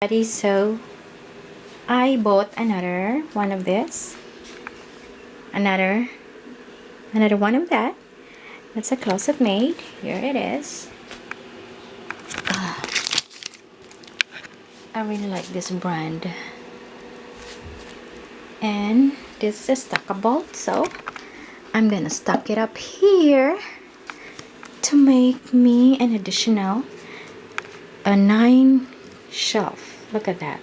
So I bought another one of this, another one of that. That's a Closetmaid. Here it is. I really like this brand, and this is a stackable, so I'm gonna stack it up here to make me an additional 9 shelf. Look at that.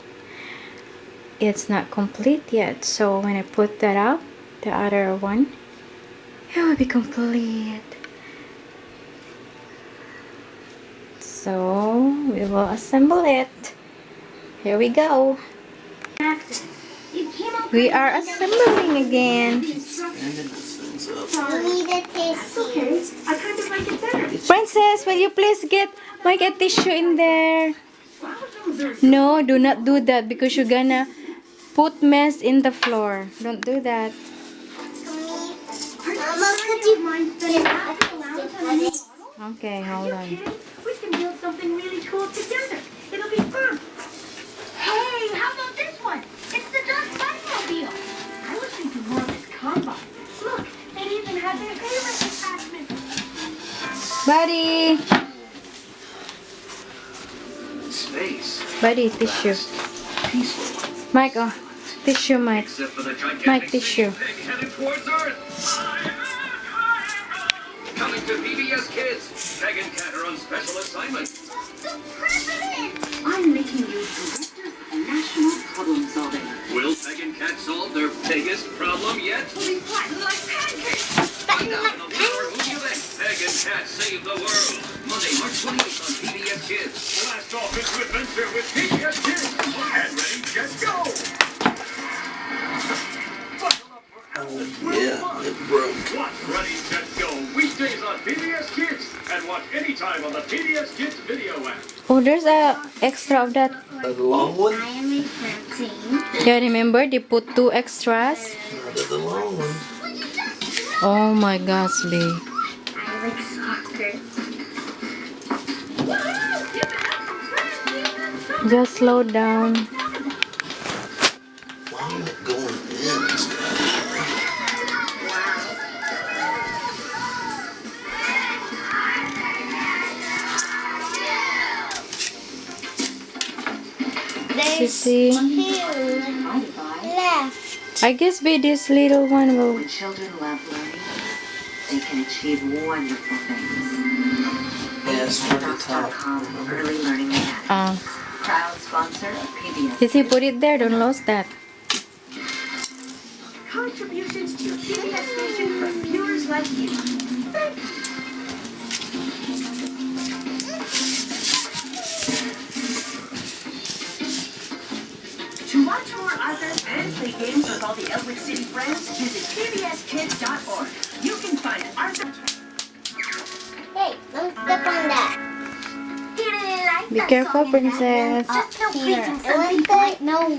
It's not complete yet, so when I put that up, the other one, it will be complete. So we will assemble it. Here we go. We are assembling again. Princess, will you please get a tissue in there? No, do not do that because you're gonna put mess in the floor. Don't do that. Okay, hold on. We can build something really cool together. It'll be fun. Hey, how about this one? It's the Dust Bunny-mobile. I was thinking more of this combine. Look, they even have their favorite attachment. Buddy! Space. Buddy, tissue. Peaceful. Mike, oh. Tissue, Mike. Except for the gigantic Mike, tissue. pig headed towards Earth. Coming to PBS Kids. Peg and Cat are on special assignment. The president! I'm making you directors of national problem solving. Will Peg and Cat solve their biggest problem yet? We'll be flattened like pancakes. Find out in the Laura Movie Event. Peg and Cat save the world. Monday, March 28th on PBS Kids. Blast off into adventure with PBS Kids. And ready, get go! Yeah, it broke. Watch Ready, Set, Go weekdays on PBS Kids and watch anytime on the PBS Kids video app. Oh, there's a extra of that. The long one? I am a protein. Yeah, remember they put 2 extras? Not the long one. Oh my gosh, babe. I like soccer. Just slow down. Why am I going in? See? Left. I guess be this little one will. When children love learning, they can achieve wonderful things. Yes, for the top. Cubicals Early Learning Academy. Proud sponsor of PBS. Sissy, put it there. Don't lose that. Contributions to your PBS station from viewers like you. To watch more authors and play games with all the Elwick City friends, visit pbskids.org. You can find Arthur. Hey, don't step on that. Be careful, princess. Here. I want that. No.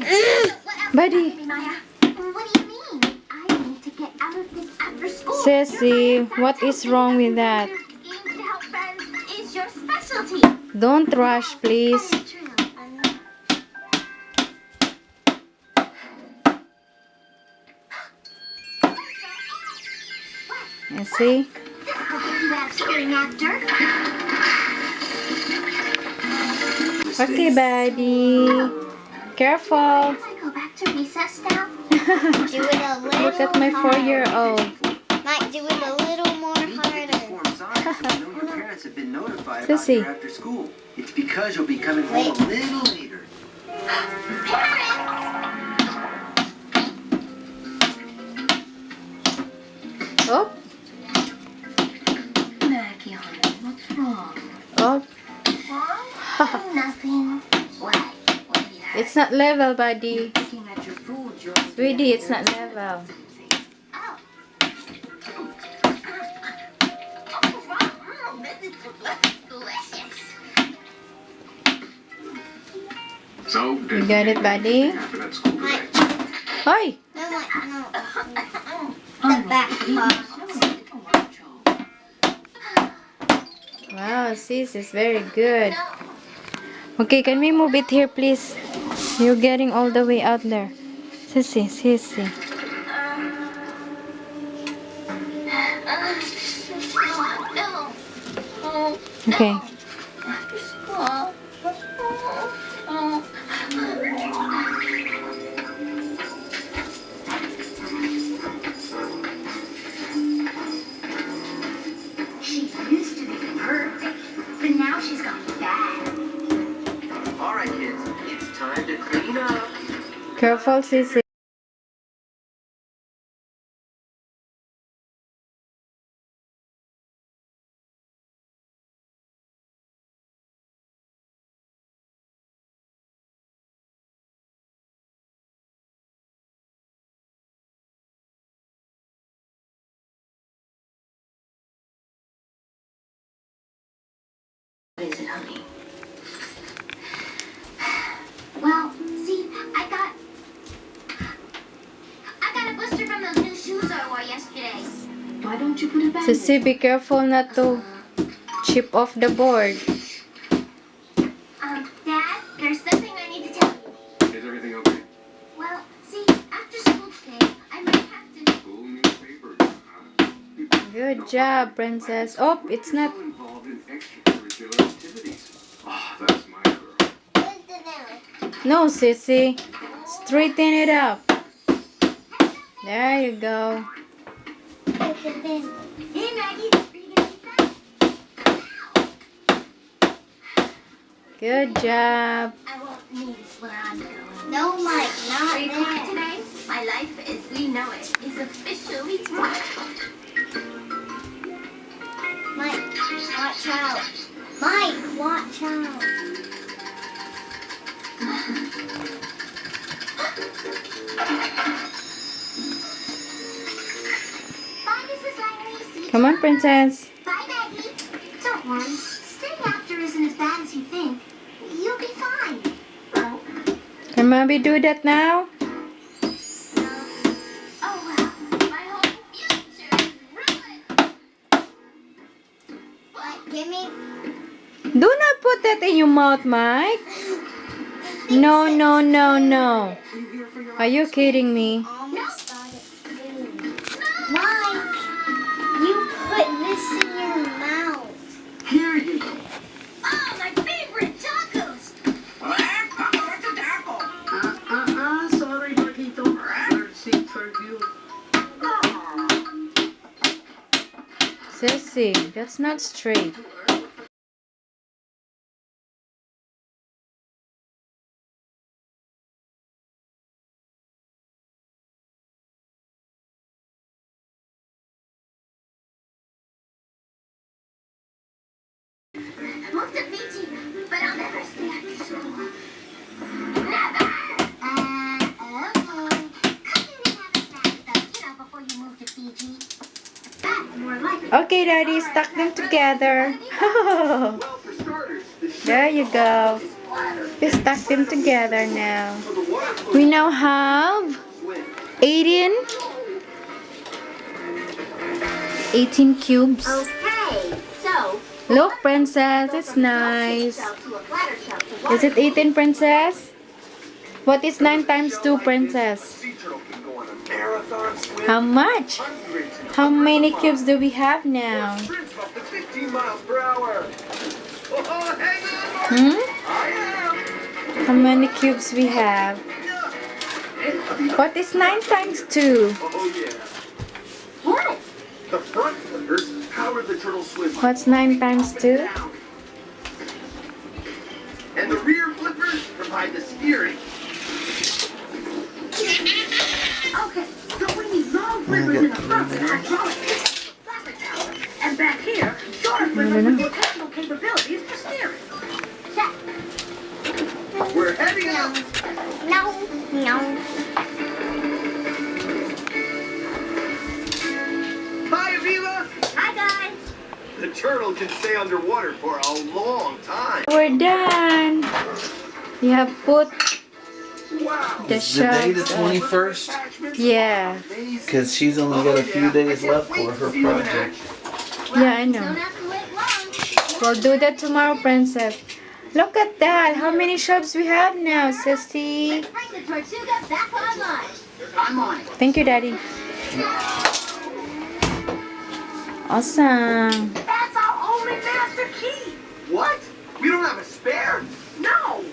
Buddy. What do you mean? I need to get out of this after school. Sissy, what is wrong with that? Games to help friends is your specialty. Don't rush, please. You see? Okay, buddy. Careful. I go back to recess now. Do it a little Look at my 4-year-old. Might do it a little more harder. Your parents have been notified Sissy. about your after school. It's because you'll be coming home a little later. Oh, Maggie, honey, what's wrong? oh. Nothing. What? What do you have? It's not level, buddy. Looking at your food, you're Sweetie, it's not level. Oh. Oh, wow. This is delicious. So, You got it, buddy? happen at school today? Hi. No, no. The back part. Wow, sis is very good. Okay, can we move it here, please? You're getting all the way out there. Sissy, sissy. Okay. She used to be perfect, but now she's gone bad. All right, kids, it's time to clean up. Careful, sissy. What is it, honey? Well, see, I got a blister from those new shoes I wore yesterday. Why don't you put it back? Sissy, be careful not to chip off the board. Dad, there's something I need to tell you. Is everything okay? Well, see, after school today, I might have to. School newspapers, huh? Good job, princess. Oh, it's not. Still involved in extracurricular activities. Ah, that's my girl. Where's the nail? No, sissy. Straighten it up. There you go. Where's the bin? Hey, Maggie, are you gonna eat that? Good job. I won't need it where I'm going. No, Mike, not Are you cooking there. today? My life as we know it is officially spoiled. Mike, watch out. Mike, watch out. Bye, Mrs. Langley. Come on, princess. Bye, Maggie. Don't worry. Staying after isn't as bad as you think. You'll be fine. Oh, Can mommy do that now? oh well. My whole future is ruined. Mike, give me. Do not put that in your mouth, Mike. No, no, no, no. Are you kidding me? Almost got it. Mike, you put this in your mouth. Here you go. Oh, my favorite tacos. Sorry, Marquito. Third seat for you. Sissy, that's not straight. Moved to Fiji, but I'll never stay after school. Never! Okay. Come in and have a snack with us, before you move to Fiji. That's more likely. Okay, Daddy, stack them together. Well, for starters, the There you go. We stack them together now. We now have 18 cubes. Okay, so Look, princess, it's nice. Is it 18, princess? What is 9 times 2, princess? Sea turtle can go on a marathon swim. How much? Hundreds and How many cubes do we have now? sprints up to 15 miles per hour. Oh, hang on, Mark. Hmm? I am. How many cubes we have? What is 9 times 2? Oh, yeah. what? The front flippers power the turtle swim. What's 9 times 2? And the rear flippers provide the steering. Okay, so we need long flippers in the front with hydraulic flapper tower. And back here, shorter flippers with rotational capabilities for steering. Check. We're heading out. No, no. Hi, Aviva. Hi, guys. The turtle can stay underwater for a long time. We're done. You have put Wow. the Is the day the shelves. 21st? Yeah. Because she's only got a few days left for her project. Yeah, I Don't know. have to wait long. We'll do that tomorrow, princess. Look at that. How many shelves we have now, Sissy? Let's bring the Tortuga back online. I'm on it. Thank you, Daddy. Awesome. That's our only master key. What? We don't have a spare? No.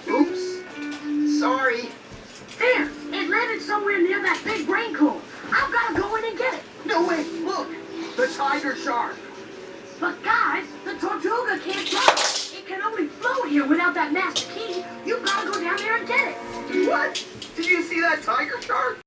Oops. Sorry. There. It landed somewhere near that big brain cool. I've got to go in and get it. No, wait, look. The tiger shark. But guys, the Tortuga can't fly. It can only float here without that master key. You've got to go down there and get it. What? Did you see that tiger shark?